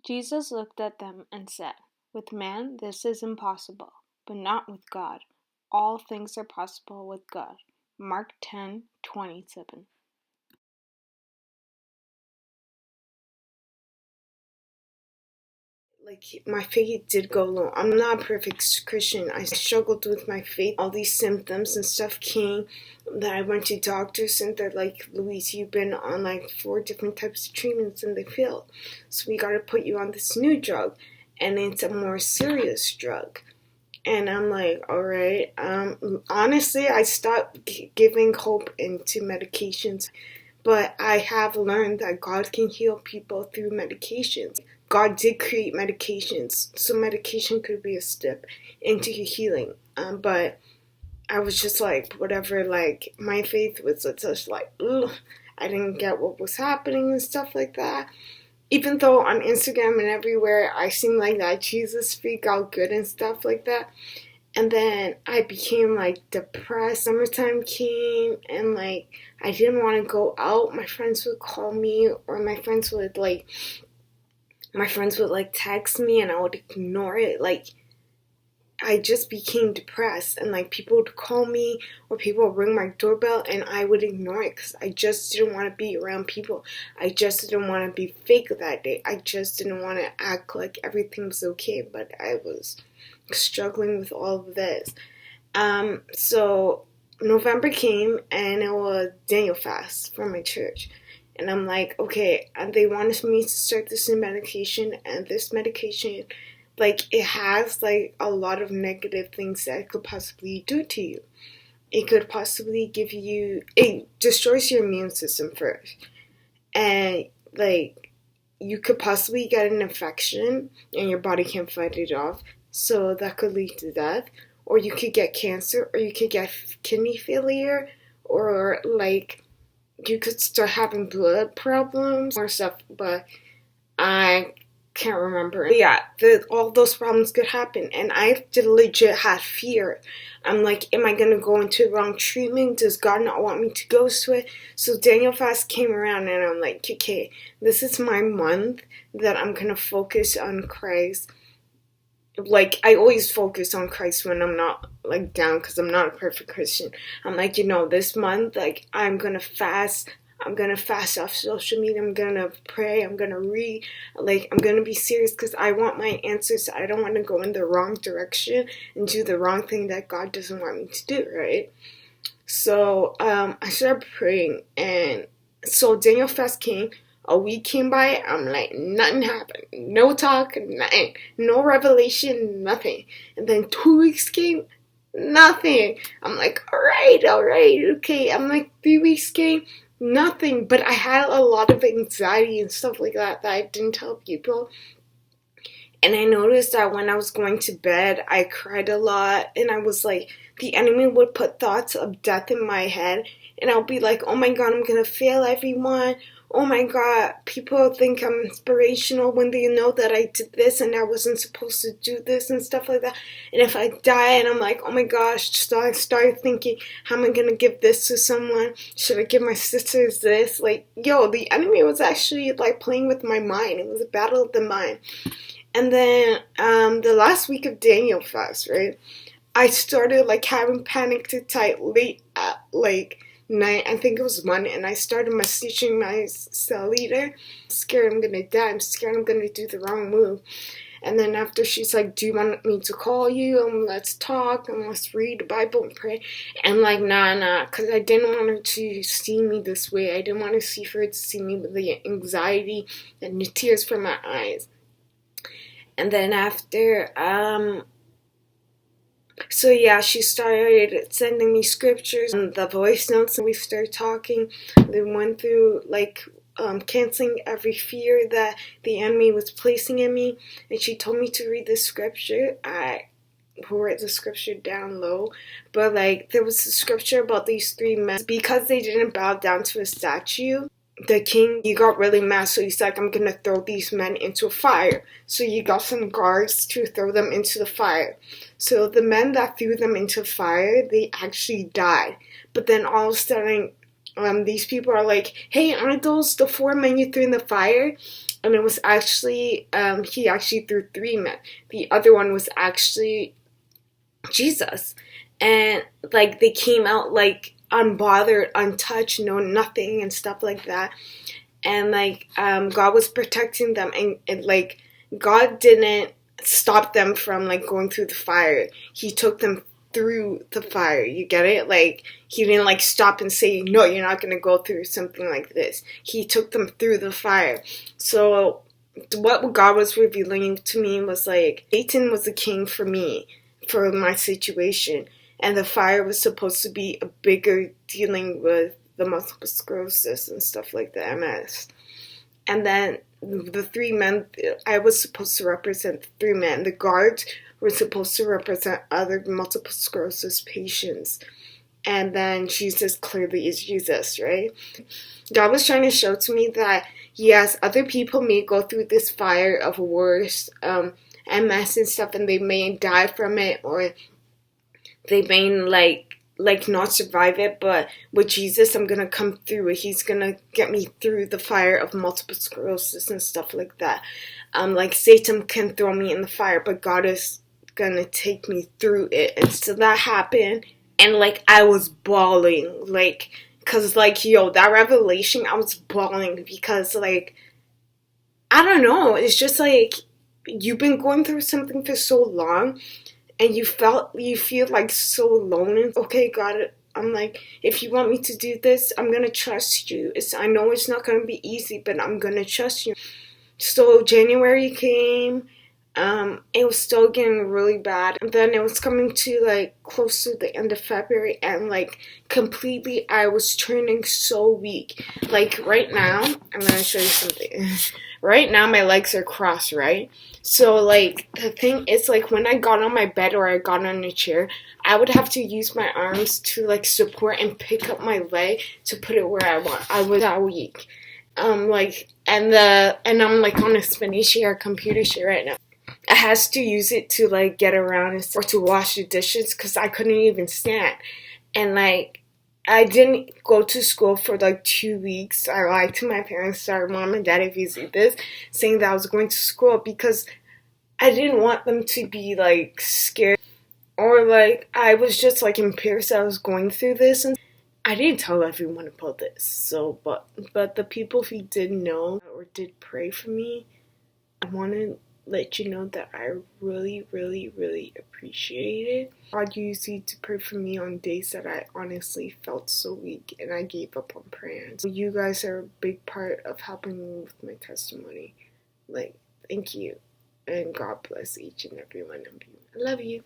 Jesus looked at them and said, "With man this is impossible, but not with God. All things are possible with God." Mark 10:27. My faith did go low. I'm not a perfect Christian. I struggled with my faith. All these symptoms and stuff came that I went to doctors and they're like, "Louise, you've been on like 4 different types of treatments and they failed. So we got to put you on this new drug and it's a more serious drug." And I'm like, all right. Honestly, I stopped giving hope into medications, but I have learned that God can heal people through medications. God did create medications, so medication could be a step into healing. But I was just like, whatever, like, my faith was just like, ugh. I didn't get what was happening and stuff like that. Even though on Instagram and everywhere, I seem like that Jesus freak out good and stuff like that. And then I became like depressed. Summertime came and like I didn't want to go out. My friends would call me or my friends would text me and I would ignore it. Like I just became depressed and like people would call me or people would ring my doorbell and I would ignore it because I just didn't want to be around people. I just didn't want to be fake that day. I just didn't want to act like everything was okay, but I was struggling with all of this. So November came and it was Daniel fast for my church. And I'm like, okay, and they wanted me to start this new medication, and this medication, like, it has, like, a lot of negative things that it could possibly do to you. It could possibly it destroys your immune system first. And, like, you could possibly get an infection and your body can't fight it off. So that could lead to death. Or you could get cancer, or you could get kidney failure, or, like, you could start having blood problems or stuff, but I can't remember. But yeah, all those problems could happen, and I legit had fear. I'm like, am I gonna go into the wrong treatment? Does God not want me to go to it? So Daniel Fast came around, and I'm like, okay, this is my month that I'm gonna focus on Christ. Like, I always focus on Christ when I'm not, like, down, because I'm not a perfect Christian. I'm like, this month, like, I'm gonna fast off social media, I'm gonna pray, I'm gonna read, like, I'm gonna be serious, because I want my answers. I don't want to go in the wrong direction and do the wrong thing that God doesn't want me to do, right? So, I started praying, and so Daniel Fast came. A week came by, I'm like, nothing happened. No talk, nothing. No revelation, nothing. And then 2 weeks came, nothing. I'm like, all right, okay. I'm like, 3 weeks came, nothing. But I had a lot of anxiety and stuff like that I didn't tell people. And I noticed that when I was going to bed, I cried a lot. And I was like, the enemy would put thoughts of death in my head. And I'll be like, oh my God, I'm going to fail everyone. Oh my God, people think I'm inspirational when they know that I did this and I wasn't supposed to do this and stuff like that. And if I die and I'm like, oh my gosh, so I started thinking, how am I going to give this to someone? Should I give my sisters this? Like, the enemy was actually like playing with my mind. It was a battle of the mind. And then the last week of Daniel Fast, right, I started like having panic attack late at like night. I think it was 1, and I started messaging my cell leader. I'm scared I'm gonna die. I'm scared I'm gonna do the wrong move. And then after, she's like, do you want me to call you and let's talk and let's read the Bible and pray? And like, nah, because I didn't want her to see me this way. I didn't want her to see me with the anxiety and the tears from my eyes. And then after, so yeah, she started sending me scriptures and the voice notes, and we started talking. They went through like canceling every fear that the enemy was placing in me. And she told me to read the scripture. I wrote the scripture down low, but like there was a scripture about these 3 men, because they didn't bow down to a statue. The king, he got really mad, so he's like, I'm gonna throw these men into a fire. So he got some guards to throw them into the fire. So the men that threw them into fire, they actually died. But then all of a sudden, these people are like, hey, aren't those the 4 men you threw in the fire? And it was actually, he actually threw 3 men. The other one was actually Jesus. And like they came out like unbothered, untouched, no nothing and stuff like that. And like God was protecting them, and like God didn't stop them from like going through the fire. He took them through the fire. You get it? Like he didn't like stop and say, no, you're not gonna go through something like this. He took them through the fire. So what God was revealing to me was like Satan was the king for me, for my situation, and the fire was supposed to be a bigger dealing with the multiple sclerosis and stuff like the MS. And then the 3 men, I was supposed to represent the 3 men. The guards were supposed to represent other multiple sclerosis patients. And then Jesus clearly is Jesus, right? God was trying to show to me that, yes, other people may go through this fire of worse MS and stuff, and they may die from it, or they may like not survive it, but with Jesus, I'm gonna come through it. He's gonna get me through the fire of multiple sclerosis and stuff like that. Like Satan can throw me in the fire, but God is gonna take me through it. And so that happened, and like I was bawling, like, cause like yo, that revelation, I was bawling because like I don't know, it's just like you've been going through something for so long, and you feel like so alone. And okay, God, I'm like, if you want me to do this, I'm gonna trust you. I know it's not gonna be easy, but I'm gonna trust you. So January came. It was still getting really bad. And then it was coming to like close to the end of February, and like completely I was turning so weak. Like right now, I'm gonna show you something. Right now my legs are crossed, right? So like the thing is, like when I got on my bed or I got on a chair, I would have to use my arms to like support and pick up my leg to put it where I want. I was that weak. Like and I'm like on a spinny chair, computer chair right now. I has to use it to like get around or to wash the dishes because I couldn't even stand. And like I didn't go to school for like 2 weeks. I lied to my parents, sorry mom and dad if you see this, saying that I was going to school because I didn't want them to be like scared, or like I was just like embarrassed that I was going through this. And I didn't tell everyone about this. So but the people who did know or did pray for me, I want to let you know that I really, really, really appreciate it. God used you to pray for me on days that I honestly felt so weak and I gave up on praying. So you guys are a big part of helping me with my testimony. Like, thank you. And God bless each and every one of you. I love you.